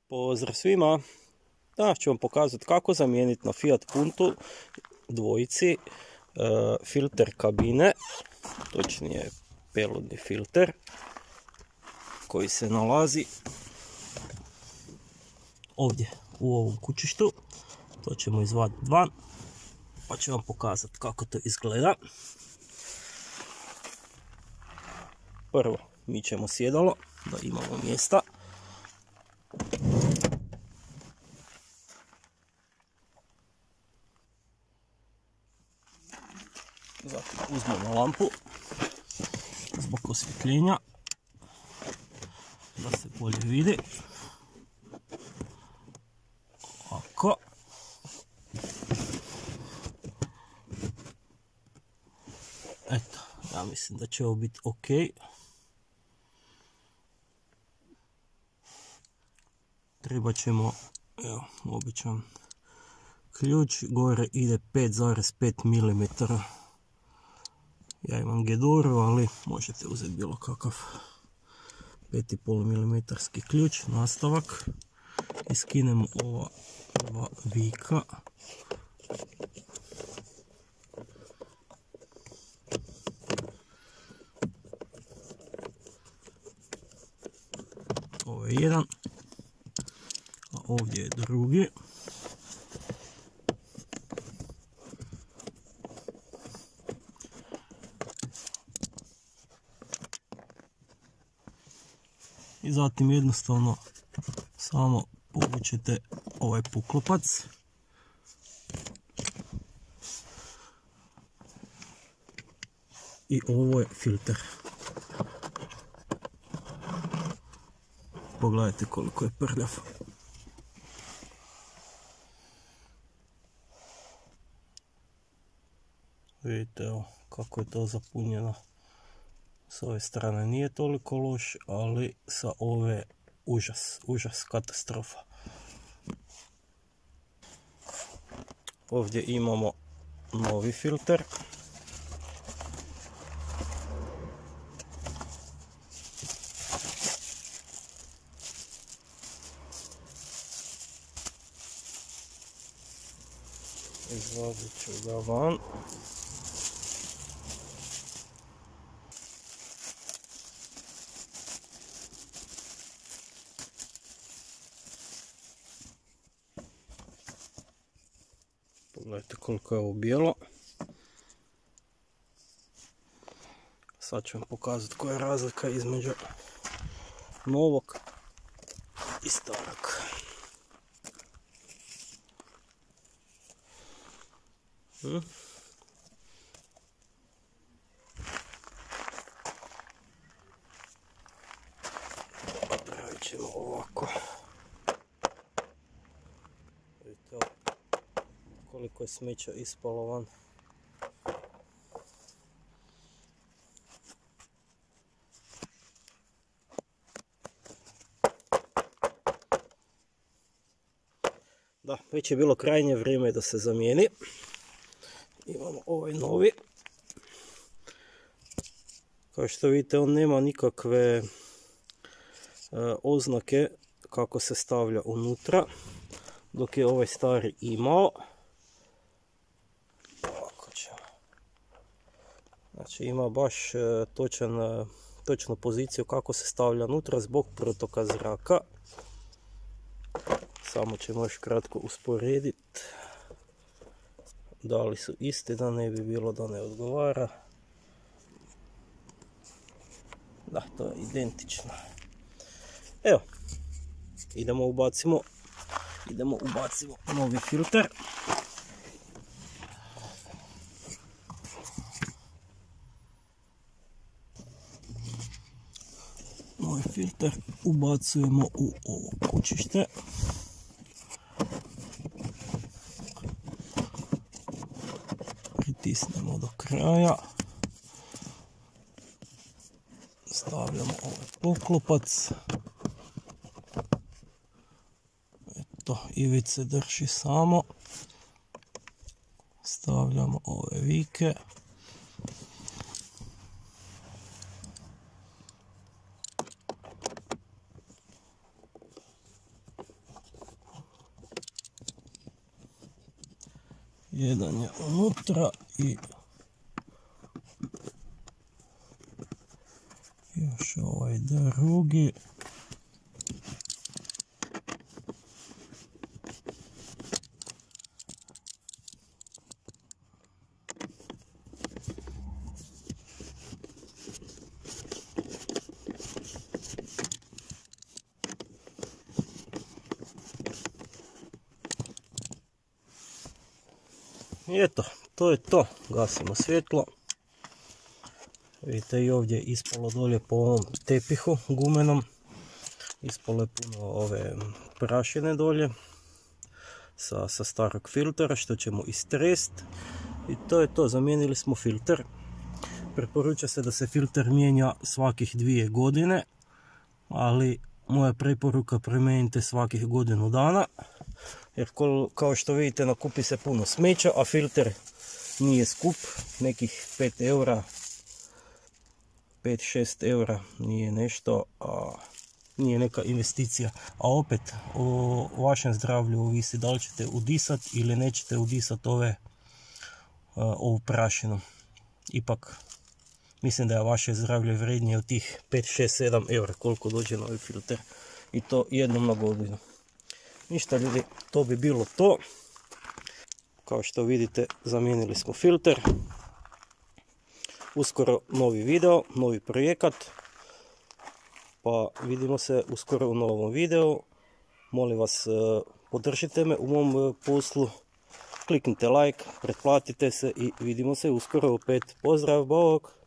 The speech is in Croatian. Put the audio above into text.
Pozdrav svima! Danas ću vam pokazati kako zamijeniti na Fiat Puntu dvojici filter kabine, točnije peludni filter koji se nalazi ovdje u ovom kućištu. To ćemo izvaditi van pa ću vam pokazati kako to izgleda. Prvo mičemo sjedalo da imamo mjesta. Zatim uzmemo lampu zbog osvjetljenja da se bolje vidi. Ovako. Eto, ja mislim da će ovo biti ok. Treba ćemo, evo, običan ključ, gore ide 5,5 mm. Ja imam Gedoru, ali možete uzeti bilo kakav 5,5 mm ključ, nastavak. I skinemo ova dva vika. Ovo je jedan, a ovdje je drugi. I zatim jednostavno samo povučete ovaj puklopac i ovo je filter. Pogledajte koliko je prljav. Vidite evo kako je to zapunjeno. S ove strane nije toliko loš, ali sa ove užas, katastrofa. Ovdje imamo novi filter. Izvadit ću ga van. Pogledajte koliko je ovo bijelo. Sad ću vam pokazati koja je razlika između novog i starog. Pravit ćemo ovako. Vidite koliko je smeća ispalo van. Da, već je bilo krajnje vrijeme da se zamijeni. Imamo ovaj novi. Kao što vidite, on nema nikakve oznake kako se stavlja unutra, dok je ovaj stari imao. Ovako ćemo. Znači ima baš točnu poziciju kako se stavlja unutra zbog protoka zraka. Samo ćemo još kratko usporediti da li su isti, da ne bi bilo da ne odgovara. Da, to je identično. Evo, idemo ubacimo novi filter. Novi filter ubacujemo u ovo kućište. Pritisnemo do kraja. Stavljamo ovaj poklopac. Eto, ivice drži samo. Stavljamo ove vike. Jedan je unutra i još ovaj drugi. I eto, to je to. Gasimo svjetlo. Vidite i ovdje ispalo dolje po ovom tepihu gumenom. Ispalo je puno ove prašine dolje sa starog filtera što ćemo istrest. I to je to, zamijenili smo filter. Preporuča se da se filter mijenja svakih 2 godine, ali moja preporuka promijenite svakih godinu dana. Jer kao što vidite nakupi se puno smeća, a filter nije skup, nekih 5 eura, 5-6 eura nije nešto, nije neka investicija. A opet o vašem zdravlju ovisi da li ćete udisati ili nećete udisati ovu prašinu. Ipak mislim da je vaše zdravlje vrednije od tih 5-6-7 eura koliko dođe na ovaj filter. I to jednom na godinu. Ništa ljudi, to bi bilo to. Kao što vidite, zamijenili smo filter. Uskoro novi video, novi projekat. Pa vidimo se uskoro u novom videu. Molim vas, podržite me u mom poslu. Kliknite like, pretplatite se i vidimo se uskoro opet. Pozdrav, bok!